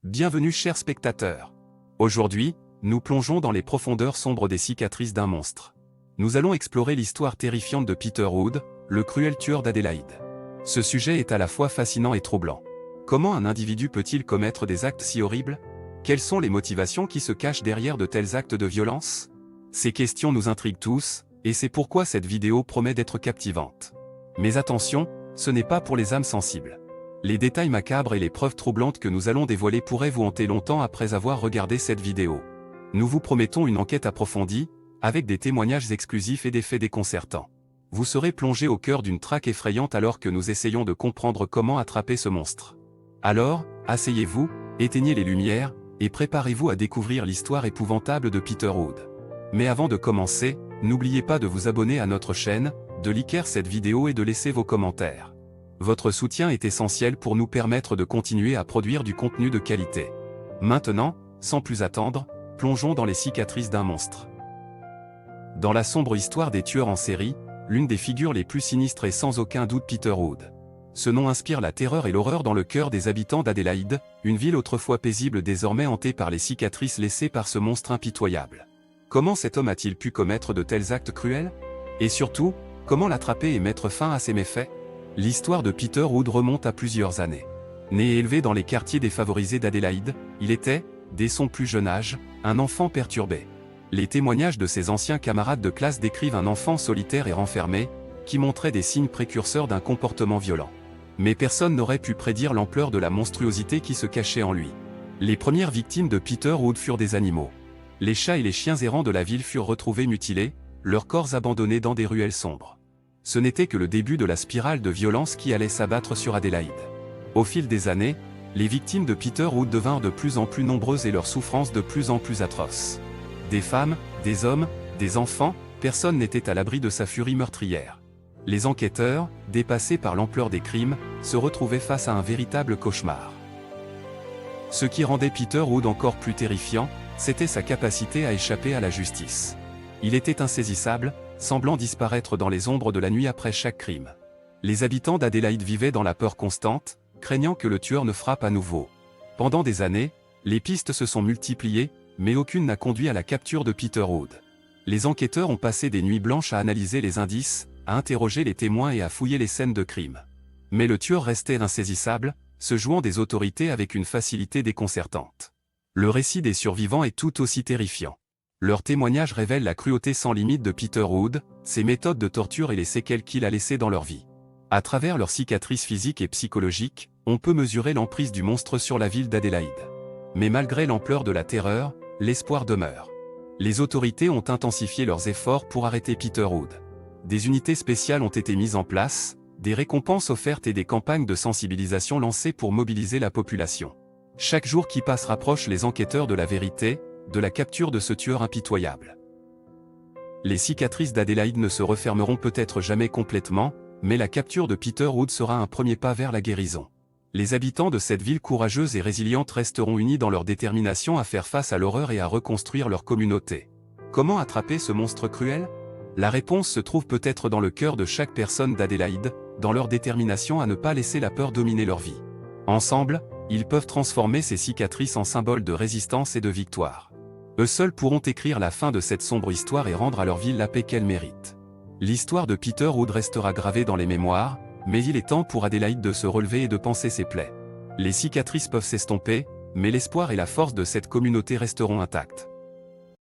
Bienvenue chers spectateurs. Aujourd'hui, nous plongeons dans les profondeurs sombres des cicatrices d'un monstre. Nous allons explorer l'histoire terrifiante de Peter Hood, le cruel tueur d'Adélaïde. Ce sujet est à la fois fascinant et troublant. Comment un individu peut-il commettre des actes si horribles? Quelles sont les motivations qui se cachent derrière de tels actes de violence? Ces questions nous intriguent tous, et c'est pourquoi cette vidéo promet d'être captivante. Mais attention, ce n'est pas pour les âmes sensibles. Les détails macabres et les preuves troublantes que nous allons dévoiler pourraient vous hanter longtemps après avoir regardé cette vidéo. Nous vous promettons une enquête approfondie, avec des témoignages exclusifs et des faits déconcertants. Vous serez plongé au cœur d'une traque effrayante alors que nous essayons de comprendre comment attraper ce monstre. Alors, asseyez-vous, éteignez les lumières, et préparez-vous à découvrir l'histoire épouvantable de Peter Hood. Mais avant de commencer, n'oubliez pas de vous abonner à notre chaîne, de liker cette vidéo et de laisser vos commentaires. Votre soutien est essentiel pour nous permettre de continuer à produire du contenu de qualité. Maintenant, sans plus attendre, plongeons dans les cicatrices d'un monstre. Dans la sombre histoire des tueurs en série, l'une des figures les plus sinistres est sans aucun doute Peter Hood. Ce nom inspire la terreur et l'horreur dans le cœur des habitants d'Adélaïde, une ville autrefois paisible désormais hantée par les cicatrices laissées par ce monstre impitoyable. Comment cet homme a-t-il pu commettre de tels actes cruels? Et surtout, comment l'attraper et mettre fin à ses méfaits? L'histoire de Peter Hood remonte à plusieurs années. Né et élevé dans les quartiers défavorisés d'Adélaïde, il était, dès son plus jeune âge, un enfant perturbé. Les témoignages de ses anciens camarades de classe décrivent un enfant solitaire et renfermé, qui montrait des signes précurseurs d'un comportement violent. Mais personne n'aurait pu prédire l'ampleur de la monstruosité qui se cachait en lui. Les premières victimes de Peter Hood furent des animaux. Les chats et les chiens errants de la ville furent retrouvés mutilés, leurs corps abandonnés dans des ruelles sombres. Ce n'était que le début de la spirale de violence qui allait s'abattre sur Adélaïde. Au fil des années, les victimes de Peter Hood devinrent de plus en plus nombreuses et leurs souffrances de plus en plus atroces. Des femmes, des hommes, des enfants, personne n'était à l'abri de sa furie meurtrière. Les enquêteurs, dépassés par l'ampleur des crimes, se retrouvaient face à un véritable cauchemar. Ce qui rendait Peter Hood encore plus terrifiant, c'était sa capacité à échapper à la justice. Il était insaisissable, semblant disparaître dans les ombres de la nuit après chaque crime. Les habitants d'Adélaïde vivaient dans la peur constante, craignant que le tueur ne frappe à nouveau. Pendant des années, les pistes se sont multipliées, mais aucune n'a conduit à la capture de Peter Hood. Les enquêteurs ont passé des nuits blanches à analyser les indices, à interroger les témoins et à fouiller les scènes de crime. Mais le tueur restait insaisissable, se jouant des autorités avec une facilité déconcertante. Le récit des survivants est tout aussi terrifiant. Leurs témoignages révèlent la cruauté sans limite de Peter Hood, ses méthodes de torture et les séquelles qu'il a laissées dans leur vie. À travers leurs cicatrices physiques et psychologiques, on peut mesurer l'emprise du monstre sur la ville d'Adélaïde. Mais malgré l'ampleur de la terreur, l'espoir demeure. Les autorités ont intensifié leurs efforts pour arrêter Peter Hood. Des unités spéciales ont été mises en place, des récompenses offertes et des campagnes de sensibilisation lancées pour mobiliser la population. Chaque jour qui passe rapproche les enquêteurs de la vérité, de la capture de ce tueur impitoyable. Les cicatrices d'Adélaïde ne se refermeront peut-être jamais complètement, mais la capture de Peter Hood sera un premier pas vers la guérison. Les habitants de cette ville courageuse et résiliente resteront unis dans leur détermination à faire face à l'horreur et à reconstruire leur communauté. Comment attraper ce monstre cruel? La réponse se trouve peut-être dans le cœur de chaque personne d'Adélaïde, dans leur détermination à ne pas laisser la peur dominer leur vie. Ensemble, ils peuvent transformer ces cicatrices en symboles de résistance et de victoire. Eux seuls pourront écrire la fin de cette sombre histoire et rendre à leur ville la paix qu'elle mérite. L'histoire de Peter Hood restera gravée dans les mémoires, mais il est temps pour Adélaïde de se relever et de panser ses plaies. Les cicatrices peuvent s'estomper, mais l'espoir et la force de cette communauté resteront intacts.